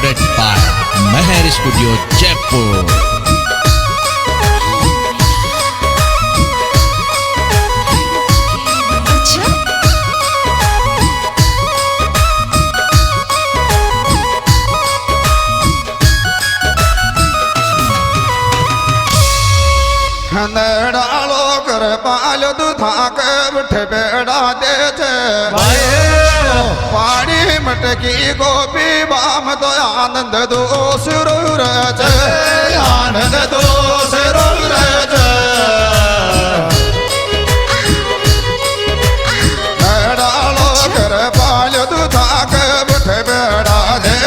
recorded by Meher Studio, Jaipur. डालो कर पाल दुधा के बिठ बेड़ा दे पानी मटकी गोपी बाम तो आनंद दो सुरूर आनंद दो सुरूर डालो कर पाल दुधा के बिठ बेड़ा दे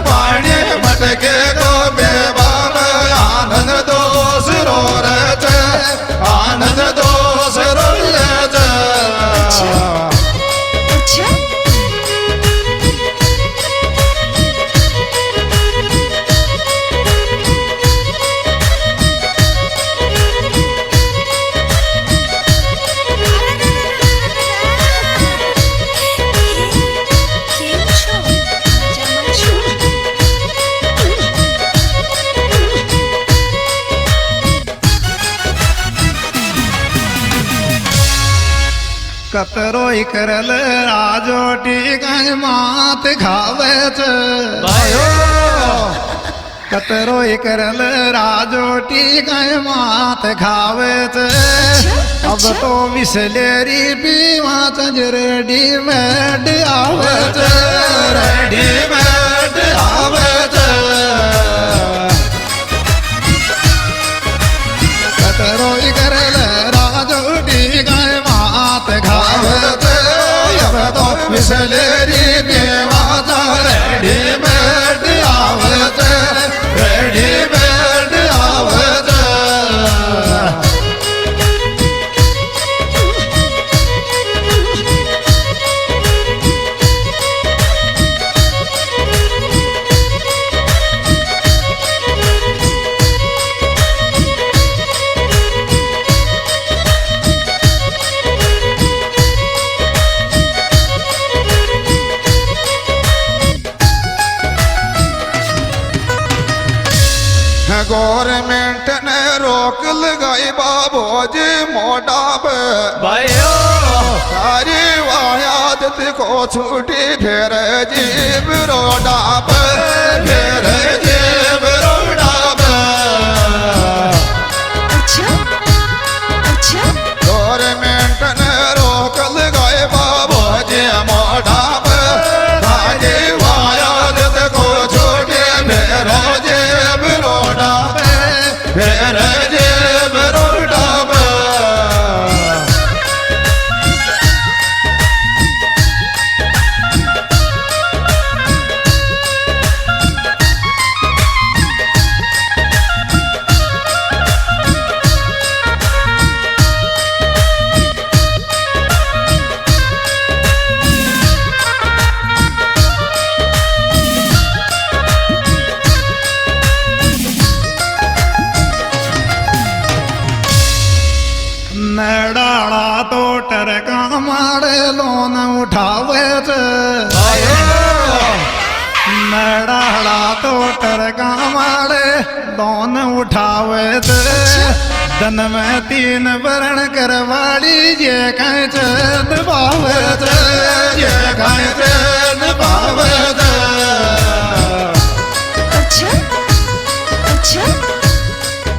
पानी मटकी गोपी बाम आनंद दो सुरूर आनंद दो सुरूर कतरोई करल राजोटी गंज मात खावे कतरोई करल राजोटी गंज मात खावे अब तो बिसलेरी पीवा रेडीमेड आवे रेडीमेड आवे कतरोई करल राजोटी गंज मात खावत अब तो बिसलेरी बेवाता रेडीमेड आवत रेडीमेड आवत गवर्नमेंट ने रोक लगाई बाबूजी मोटा पे सारी वायादत को छूटी फिर जीव रोडा पे फिर जीव रोडा पे गवर्नमेंट ने रोक लगाई बाबूजी मोटा पे सारी वायादत को छूटी फिर जीव रोडा फिर जेब रोडा डाला तो टरका मारे लोन उठावे डाला तो टरका मारे लोन उठावे दन में 3 वरण करवाड़ी ये कहीं दबावे ये कहीं दबावे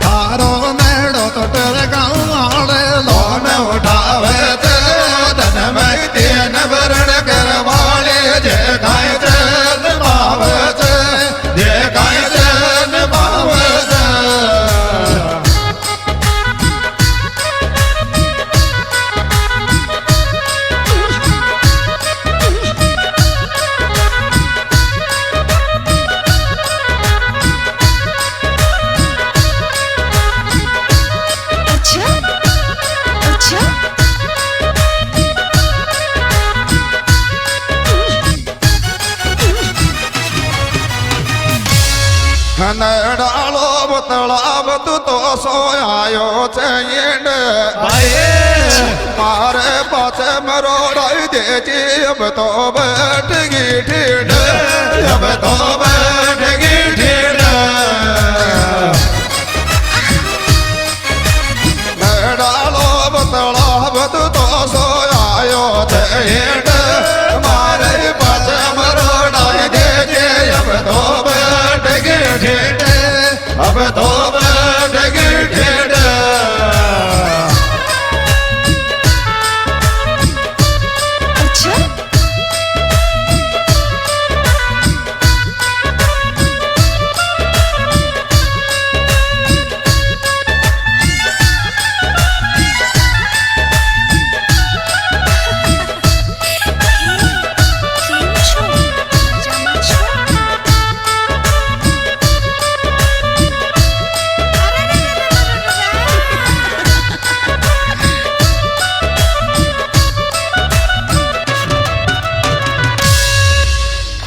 थारो नेड़ो तो टरका मारे लोन उठावे धन में 3 वरण करवाले जे खाए दबावत जे खाए दबावत डालो बतलाव तू तो सोयायो चाहिए मारे पाचे मरोड़ाई देची अब तो बैठ गई ठीठ अब तो बैठ गई ठीठ डालो बतला बत तो सोयायो ठेठ मारे पाचे मरोड़ाई देची अब तो बैठ गई ठीठ अब तो बैठ गई ठीठ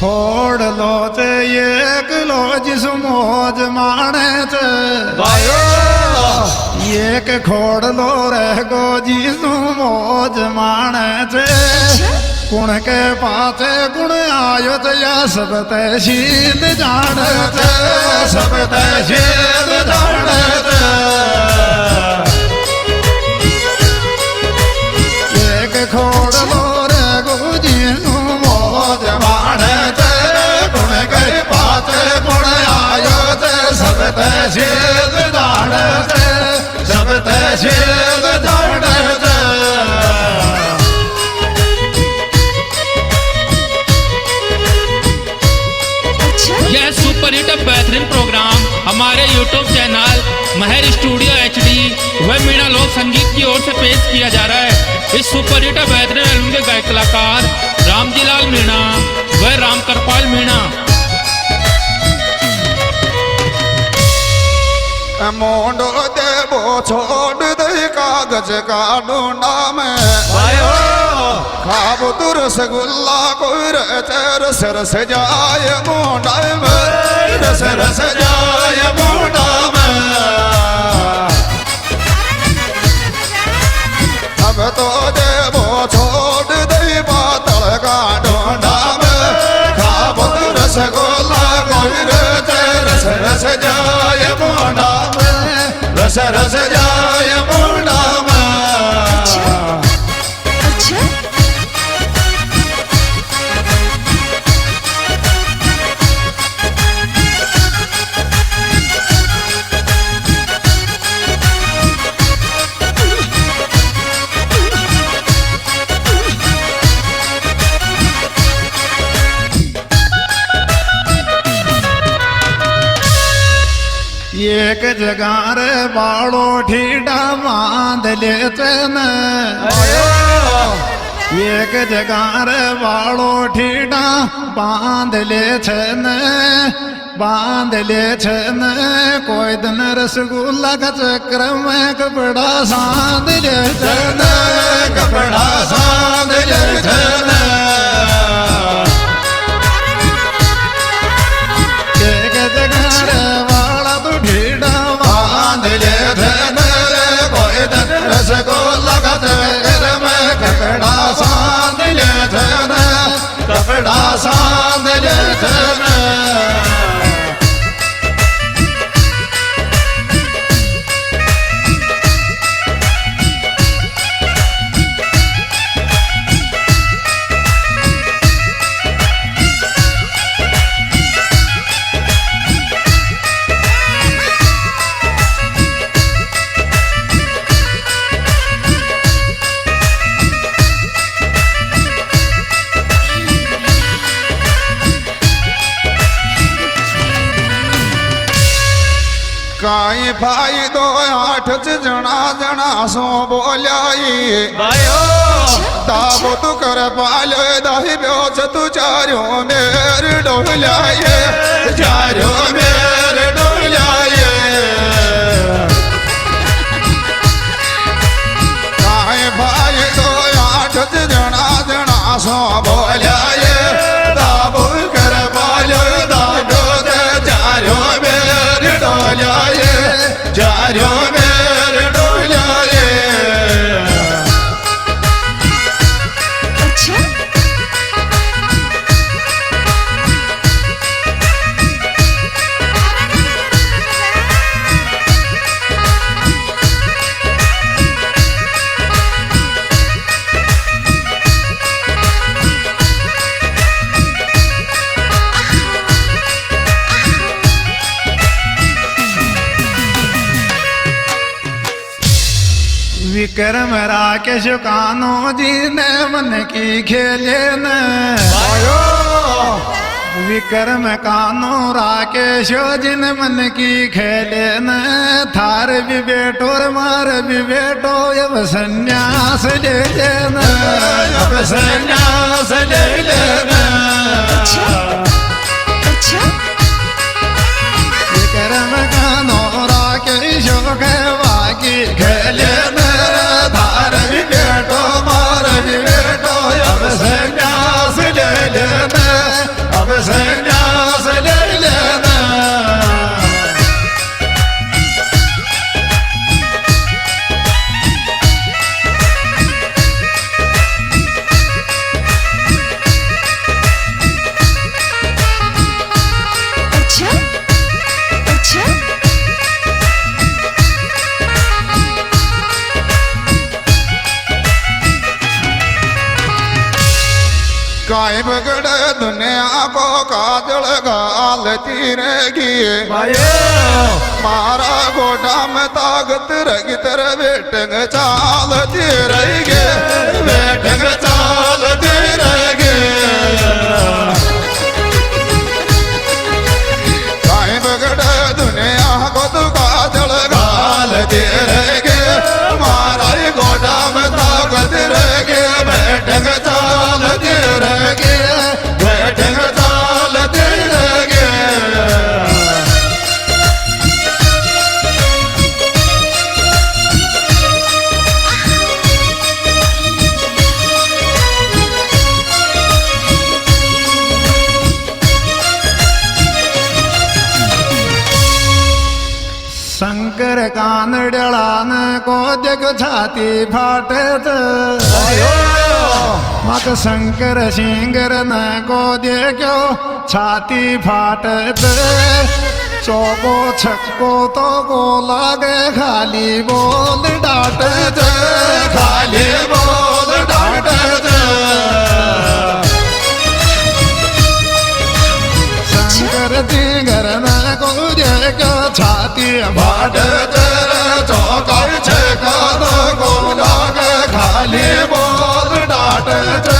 खोड़ लो चे एक लो जिस मौज माने चे एक खोड़ लो रह गो जिस मौज माने चे गुण के पाचे गुण आयो चे या सब तहसील जाने चे सब तहसील जाने चे एक खोड़ लो रह गो जिस मौज माने गुण के पाचे गुण आयो चे सब तहसील जाने चे सब तहसील जाने चे यह सुपर हिट बेहतरीन प्रोग्राम हमारे YouTube चैनल महर स्टूडियो HD व मीणा लोक संगीत की ओर से पेश किया जा रहा है। इस सुपर हिट बेहतरीन एल्बम के गायक कलाकार रामजीलाल मीणा व राम कृपाल मीणा। मोंडो देवो छोड़ दे कागज का ढूंढा में खाब तू रसगुल्ला कोई रस रस जाए मोंडा में रस रस जाए मोंडा में अब तो देवो छोड़ दे बातल का ढूंढा में खाब तू रसगुल्ला कोई रस रस जाए मोंडा रस रस जाए मुंडा एक जगह रे बाड़ो ठीडा बांध ले चन एक जगह रे बाड़ो ठीडा बांध ले छन बांध ले छन कोई दिन रसगुल्ला का चक्र में कपड़ा साध ले छन कपड़ा साध ले छन एक जगह रे ठीडा बांध ले धन कोई दिन रसगुल्ला का चक्र में कपड़ा साध ले धन कपड़ा साध ले धन काई भाई दो आठ जना जना सो बोलाई दाबो तू कर पालो दाही ब्योच तू चारो मेर डोलाए चारो मेर डोलाए काई भाई दो आठ जना जना सो बोलाए दाबो कर पालो दादो चारो मेर डोलाए चारो मेर डोलाए विक्रम राकेश कानो जी ने मन की खेले न विक्रम कानो राकेश जी ने मन की खेले न थार भी बेटो और मार भी बेटो अब संन्यास ले लेना अब संन्यास ले लेना विक्रम कानो राकेश के बाकी खेले न थार भी बेटो मार भी बेटो अब संन्यास ले लेना अब संन्यास ले लेना काय बगड़े दुनिया को काजल गालती रहेगी मारा गोडा में ताकत रही तेरे बेटंग चालती रहेगी बेटंग चालती रहेगी काय बगड़े दुनिया को तू काजल गालती रहेगी मारा गोडा में ताकत रहेगी बेटंग चालती रहेगी बेटंग चालती रहेगी शंकर कानड़ान को जग छाती फाटे मत शंकर सिंगर न को देखो छाती फाटत चौको छक्को तो को लागे खाली बोल डांटत खाली बोल डांटत शंकर सिंगर न को देखो छाती फाटत चौको छक्को तो को लागे खाली बोल डांटत